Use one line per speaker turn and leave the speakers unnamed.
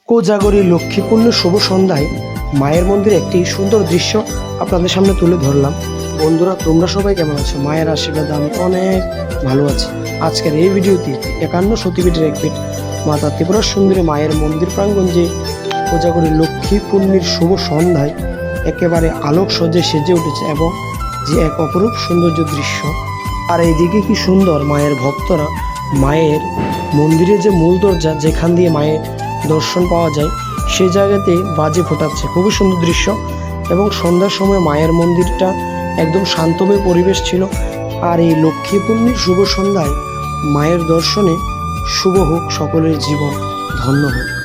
কোজাগরী লক্ষ্মীপূর্ণ শুভ সন্ধ্যায় মায়ের মন্দিরে একটি সুন্দর দৃশ্য আপনাদের সামনে তুলে ধরলাম। বন্ধুরা, তোমরা সবাই কেমন আছো? মায়ের আশীর্বাদে আমি অনেক ভালো আছি। আজকের এই ভিডিওতে 51 সতীপীঠের এক পীঠ মাতা ত্রিপুরা সুন্দরী মায়ের মন্দির প্রাঙ্গণ যে কোজাগরী লক্ষ্মীপূর্ণির শুভ সন্ধ্যায় একেবারে আলোক সজ্জে সেজে উঠেছে এবং যে এক অপরূপ সৌন্দর্য দৃশ্য। আর এইদিকে কি সুন্দর মায়ের ভক্তরা মায়ের মন্দিরের যে মূল দরজা যেখান দিয়ে মায়ের দর্শন পাওয়া যায় সেই জায়গাতে বাজি ফোটাচ্ছে। খুবই সুন্দর দৃশ্য এবং সন্ধ্যার সময় মায়ের মন্দিরটা একদম শান্তময় পরিবেশ ছিল। আর এই লক্ষ্মীপূর্ণির শুভ সন্ধ্যায় মায়ের দর্শনে শুভ হোক সকলের জীবন, ধন্য হোক।